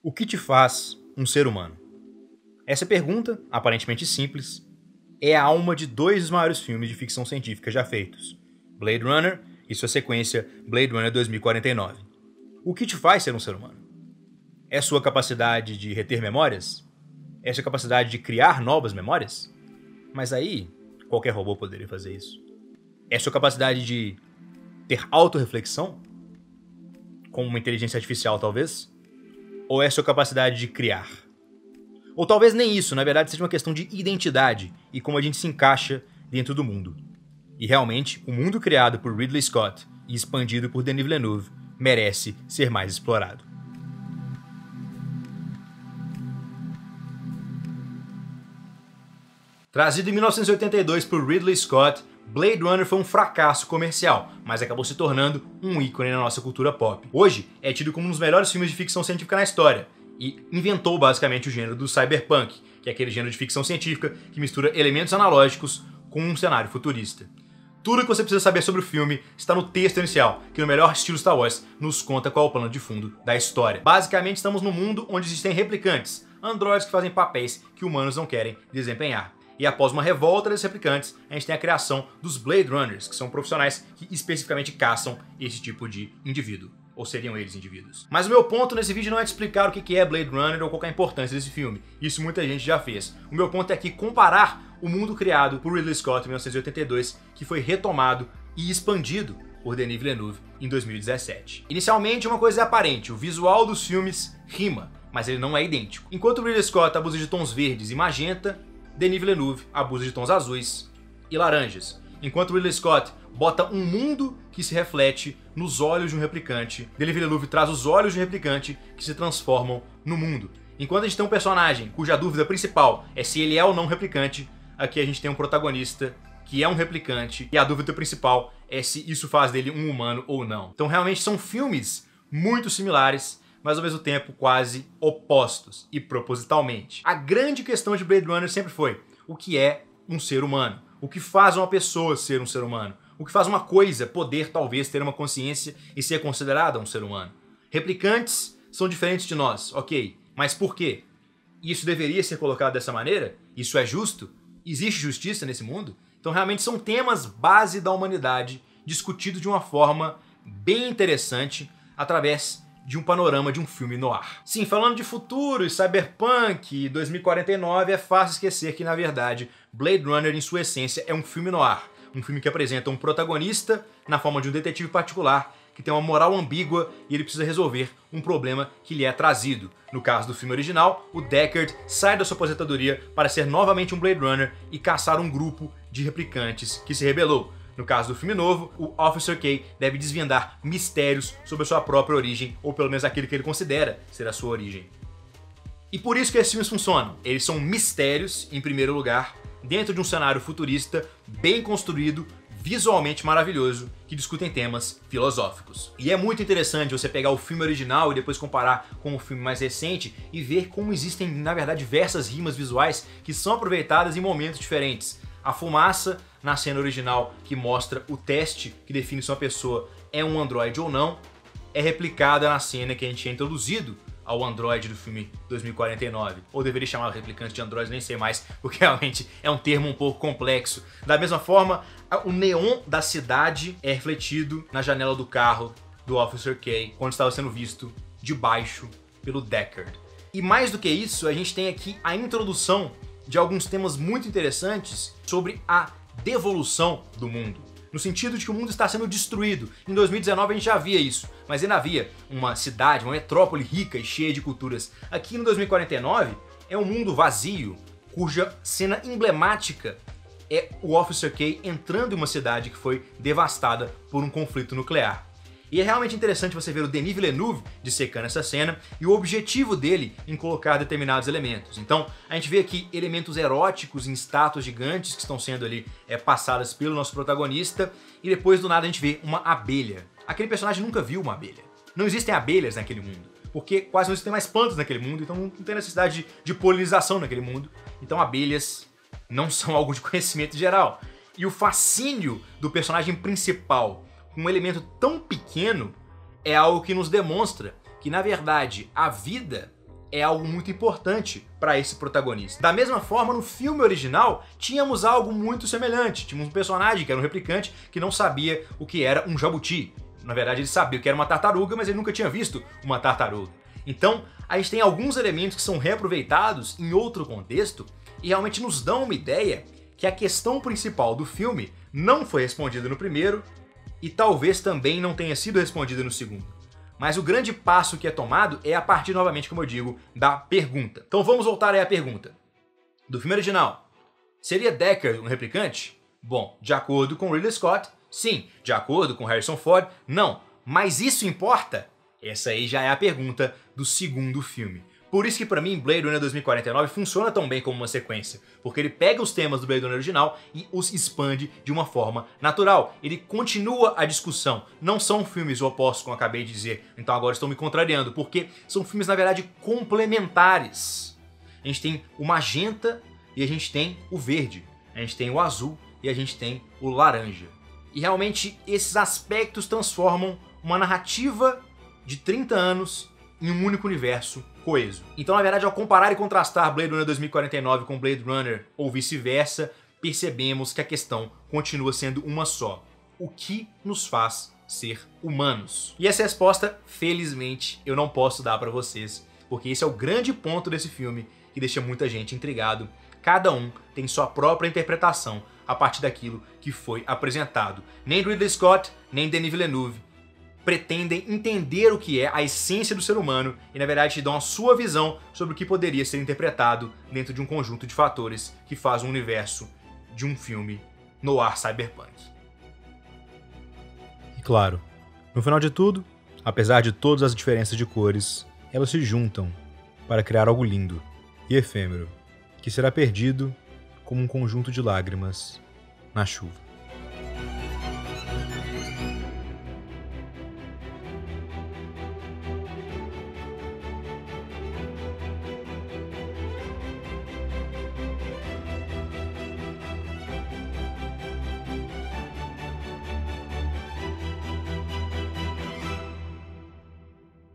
O que te faz um ser humano? Essa pergunta, aparentemente simples, é a alma de dois dos maiores filmes de ficção científica já feitos, Blade Runner e sua sequência Blade Runner 2049. O que te faz ser um ser humano? É sua capacidade de reter memórias? É sua capacidade de criar novas memórias? Mas aí, qualquer robô poderia fazer isso. É sua capacidade de ter autorreflexão? Como uma inteligência artificial, talvez? Ou é sua capacidade de criar? Ou talvez nem isso, na verdade seja uma questão de identidade e como a gente se encaixa dentro do mundo. E realmente, o mundo criado por Ridley Scott e expandido por Denis Villeneuve merece ser mais explorado. Trazido em 1982 por Ridley Scott, Blade Runner foi um fracasso comercial, mas acabou se tornando um ícone na nossa cultura pop. Hoje é tido como um dos melhores filmes de ficção científica na história e inventou basicamente o gênero do cyberpunk, que é aquele gênero de ficção científica que mistura elementos analógicos com um cenário futurista. Tudo o que você precisa saber sobre o filme está no texto inicial, que no melhor estilo Star Wars nos conta qual é o plano de fundo da história. Basicamente estamos num mundo onde existem replicantes, androides que fazem papéis que humanos não querem desempenhar. E após uma revolta desses replicantes, a gente tem a criação dos Blade Runners, que são profissionais que especificamente caçam esse tipo de indivíduo. Ou seriam eles indivíduos. Mas o meu ponto nesse vídeo não é te explicar o que é Blade Runner ou qual é a importância desse filme. Isso muita gente já fez. O meu ponto é aqui comparar o mundo criado por Ridley Scott em 1982, que foi retomado e expandido por Denis Villeneuve em 2017. Inicialmente, uma coisa é aparente. O visual dos filmes rima, mas ele não é idêntico. Enquanto Ridley Scott abusa de tons verdes e magenta, Denis Villeneuve abusa de tons azuis e laranjas. Enquanto Ridley Scott bota um mundo que se reflete nos olhos de um replicante, Denis Villeneuve traz os olhos de um replicante que se transformam no mundo. Enquanto a gente tem um personagem cuja dúvida principal é se ele é ou não um replicante, aqui a gente tem um protagonista que é um replicante e a dúvida principal é se isso faz dele um humano ou não. Então realmente são filmes muito similares, mas ao mesmo tempo quase opostos, e propositalmente. A grande questão de Blade Runner sempre foi: o que é um ser humano? O que faz uma pessoa ser um ser humano? O que faz uma coisa poder talvez ter uma consciência e ser considerada um ser humano? Replicantes são diferentes de nós, ok, mas por quê? Isso deveria ser colocado dessa maneira? Isso é justo? Existe justiça nesse mundo? Então realmente são temas base da humanidade discutidos de uma forma bem interessante através de um panorama de um filme noir. Sim, falando de futuro e cyberpunk e 2049, é fácil esquecer que, na verdade, Blade Runner, em sua essência, é um filme noir. Um filme que apresenta um protagonista na forma de um detetive particular que tem uma moral ambígua e ele precisa resolver um problema que lhe é trazido. No caso do filme original, o Deckard sai da sua aposentadoria para ser novamente um Blade Runner e caçar um grupo de replicantes que se rebelou. No caso do filme novo, o Officer K deve desvendar mistérios sobre a sua própria origem, ou pelo menos aquilo que ele considera ser a sua origem. E por isso que esses filmes funcionam. Eles são mistérios, em primeiro lugar, dentro de um cenário futurista, bem construído, visualmente maravilhoso, que discutem temas filosóficos. E é muito interessante você pegar o filme original e depois comparar com o filme mais recente e ver como existem, na verdade, diversas rimas visuais que são aproveitadas em momentos diferentes. A fumaça na cena original, que mostra o teste que define se uma pessoa é um androide ou não, é replicada na cena que a gente é introduzido ao androide do filme 2049. Ou deveria chamar replicante de androide, nem sei mais, porque realmente é um termo um pouco complexo. Da mesma forma, o neon da cidade é refletido na janela do carro do Officer K, quando estava sendo visto de baixo pelo Deckard. E mais do que isso, a gente tem aqui a introdução de alguns temas muito interessantes sobre a devolução do mundo. No sentido de que o mundo está sendo destruído. Em 2019 a gente já via isso, mas ainda havia uma cidade, uma metrópole rica e cheia de culturas. Aqui no 2049 é um mundo vazio, cuja cena emblemática é o Officer K entrando em uma cidade que foi devastada por um conflito nuclear. E é realmente interessante você ver o Denis Villeneuve dissecando essa cena e o objetivo dele em colocar determinados elementos. Então, a gente vê aqui elementos eróticos em estátuas gigantes que estão sendo ali passadas pelo nosso protagonista, e depois do nada a gente vê uma abelha. Aquele personagem nunca viu uma abelha. Não existem abelhas naquele mundo, porque quase não existem mais plantas naquele mundo, então não tem necessidade de polinização naquele mundo. Então abelhas não são algo de conhecimento geral. E o fascínio do personagem principal com um elemento tão pequeno é algo que nos demonstra que, na verdade, a vida é algo muito importante para esse protagonista. Da mesma forma, no filme original, tínhamos algo muito semelhante. Tínhamos um personagem que era um replicante que não sabia o que era um jabuti. Na verdade, ele sabia o que era uma tartaruga, mas ele nunca tinha visto uma tartaruga. Então, a gente tem alguns elementos que são reaproveitados em outro contexto e realmente nos dão uma ideia que a questão principal do filme não foi respondida no primeiro e talvez também não tenha sido respondida no segundo. Mas o grande passo que é tomado é a partir, novamente, como eu digo, da pergunta. Então vamos voltar aí à pergunta. Do filme original, seria Deckard um replicante? Bom, de acordo com Ridley Scott, sim. De acordo com Harrison Ford, não. Mas isso importa? Essa aí já é a pergunta do segundo filme. Por isso que pra mim Blade Runner 2049 funciona tão bem como uma sequência, porque ele pega os temas do Blade Runner original e os expande de uma forma natural. Ele continua a discussão. Não são filmes opostos, como eu acabei de dizer, então agora estou me contrariando, porque são filmes na verdade complementares. A gente tem o magenta e a gente tem o verde. A gente tem o azul e a gente tem o laranja. E realmente esses aspectos transformam uma narrativa de 30 anos em um único universo coeso. Então, na verdade, ao comparar e contrastar Blade Runner 2049 com Blade Runner ou vice-versa, percebemos que a questão continua sendo uma só. O que nos faz ser humanos? E essa resposta, felizmente, eu não posso dar pra vocês, porque esse é o grande ponto desse filme que deixa muita gente intrigado. Cada um tem sua própria interpretação a partir daquilo que foi apresentado. Nem Ridley Scott, nem Denis Villeneuve pretendem entender o que é a essência do ser humano e, na verdade, te dão a sua visão sobre o que poderia ser interpretado dentro de um conjunto de fatores que faz um universo de um filme noir cyberpunk. E claro, no final de tudo, apesar de todas as diferenças de cores, elas se juntam para criar algo lindo e efêmero, que será perdido como um conjunto de lágrimas na chuva.